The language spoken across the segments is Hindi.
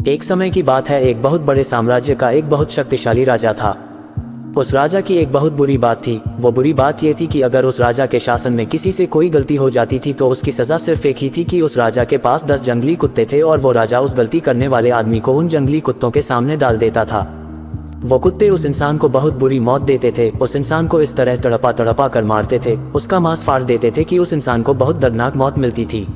एक समय की बात है, एक बहुत बड़े साम्राज्य का एक बहुत शक्तिशाली राजा था। उस राजा की एक बहुत बुरी बात थी। वो बुरी बात ये थी कि अगर उस राजा के शासन में किसी से कोई गलती हो जाती थी तो उसकी सज़ा सिर्फ एक ही थी कि उस राजा के पास 10 जंगली कुत्ते थे और वो राजा उस गलती करने वाले आदमी को उन जंगली कुत्तों के सामने डाल देता था। वो कुत्ते उस इंसान को बहुत बुरी मौत देते थे। उस इंसान को इस तरह तड़पा तड़पा कर मारते थे, उसका मांस फाड़ देते थे कि उस इंसान को बहुत दर्दनाक मौत मिलती थी।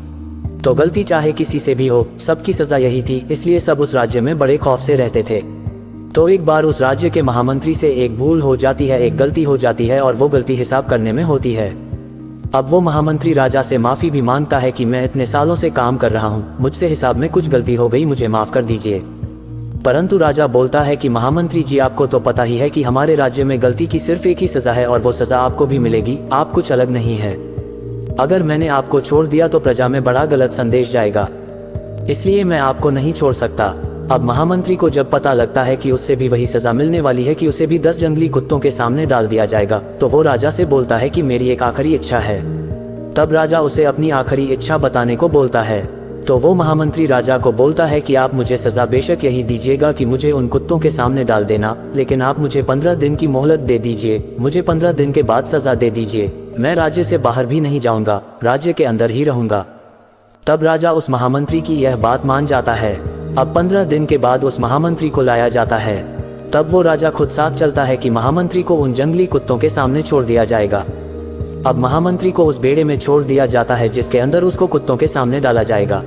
तो गलती चाहे किसी से भी हो, सबकी सज़ा यही थी, इसलिए सब उस राज्य में बड़े खौफ से रहते थे। तो एक बार उस राज्य के महामंत्री से एक भूल हो जाती है, एक गलती हो जाती है और वो गलती हिसाब करने में होती है। अब वो महामंत्री राजा से माफ़ी भी मांगता है कि मैं इतने सालों से काम कर रहा हूँ, मुझसे हिसाब में कुछ गलती हो गई, मुझे माफ़ कर दीजिए। परंतु राजा बोलता है कि महामंत्री जी, आपको तो पता ही है कि हमारे राज्य में गलती की सिर्फ एक ही सज़ा है और वो सज़ा आपको भी मिलेगी, आप कुछ अलग नहीं है। अगर मैंने आपको छोड़ दिया तो प्रजा में बड़ा गलत संदेश जाएगा, इसलिए मैं आपको नहीं छोड़ सकता। अब महामंत्री को जब पता लगता है कि उससे भी वही सज़ा मिलने वाली है कि उसे भी 10 जंगली कुत्तों के सामने डाल दिया जाएगा, तो वो राजा से बोलता है कि मेरी एक आखिरी इच्छा है। तब राजा उसे अपनी आखिरी इच्छा बताने को बोलता है। तो वो महामंत्री राजा को बोलता है कि आप मुझे सज़ा बेशक यही दीजिएगा कि मुझे उन कुत्तों के सामने डाल देना, लेकिन आप मुझे 15 दिन की मोहलत दे दीजिए। मुझे 15 दिन के बाद सज़ा दे दीजिए। मैं राज्य से बाहर भी नहीं जाऊंगा, राज्य के अंदर ही रहूंगा। तब राजा उस महामंत्री की यह बात मान जाता है। अब 15 दिन के बाद उस महामंत्री को लाया जाता है। तब वो राजा खुद साथ चलता है कि महामंत्री को उन जंगली कुत्तों के सामने छोड़ दिया जाएगा। अब महामंत्री को उस बेड़े में छोड़ दिया जाता है जिसके अंदर उसको कुत्तों के सामने डाला जाएगा।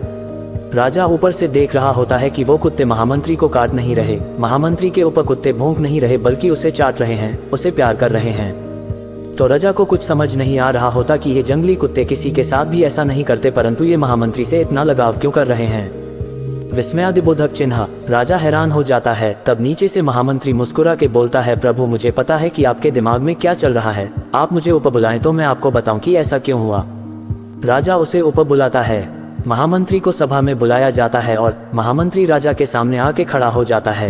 राजा ऊपर से देख रहा होता है कि वो कुत्ते महामंत्री को काट नहीं रहे, महामंत्री के ऊपर कुत्ते भौंक नहीं रहे, बल्कि उसे चाट रहे हैं, उसे प्यार कर रहे हैं। तो राजा को कुछ समझ नहीं आ रहा होता कि ये जंगली कुत्ते किसी के साथ भी ऐसा नहीं करते, परंतु ये महामंत्री से इतना लगाव क्यों कर रहे हैं। विस्मयादिबोधक चिन्ह। राजा हैरान हो जाता है। तब नीचे से महामंत्री मुस्कुरा के बोलता है, प्रभु मुझे पता है कि आपके दिमाग में क्या चल रहा है, आप मुझे ऊपर बुलाएं तो मैं आपको बताऊं कि ऐसा क्यों हुआ। राजा उसे ऊपर बुलाता है। महामंत्री को सभा में बुलाया जाता है और महामंत्री राजा के सामने आके खड़ा हो जाता है।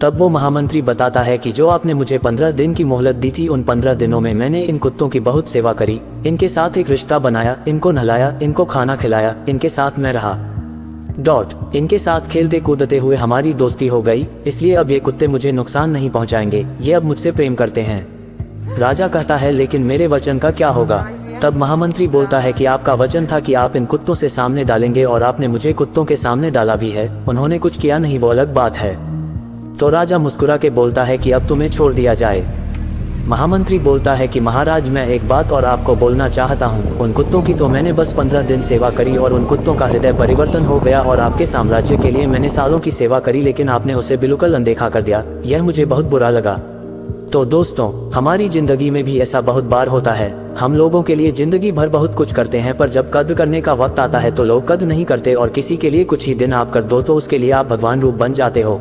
तब वो महामंत्री बताता है कि जो आपने मुझे 15 दिन की मोहलत दी थी, उन 15 दिनों में मैंने इन कुत्तों की बहुत सेवा करी, इनके साथ एक रिश्ता बनाया, इनको नहलाया, इनको खाना खिलाया, इनके साथ मैं रहा। इनके साथ खेलते कूदते हुए हमारी दोस्ती हो गई, इसलिए अब ये कुत्ते मुझे नुकसान नहीं पहुंचाएंगे, ये अब मुझसे प्रेम करते हैं। राजा कहता है, लेकिन मेरे वचन का क्या होगा। तब महामंत्री बोलता है कि आपका वचन था कि आप इन कुत्तों से सामने डालेंगे और आपने मुझे कुत्तों के सामने डाला भी है, उन्होंने कुछ किया नहीं, वो अलग बात है। तो राजा मुस्कुरा के बोलता है कि अब तुम्हें छोड़ दिया जाए। महामंत्री बोलता है कि महाराज, मैं एक बात और आपको बोलना चाहता हूँ, उन कुत्तों की तो मैंने बस 15 दिन सेवा करी और उन कुत्तों का हृदय परिवर्तन हो गया और आपके साम्राज्य के लिए मैंने सालों की सेवा करी, लेकिन आपने उसे बिल्कुल अनदेखा कर दिया, यह मुझे बहुत बुरा लगा। तो दोस्तों, हमारी जिंदगी में भी ऐसा बहुत बार होता है। हम लोगों के लिए जिंदगी भर बहुत कुछ करते हैं, पर जब कद्र करने का वक्त आता है तो लोग कद्र नहीं करते और किसी के लिए कुछ ही दिन आप कर दो तो उसके लिए आप भगवान रूप बन जाते हो।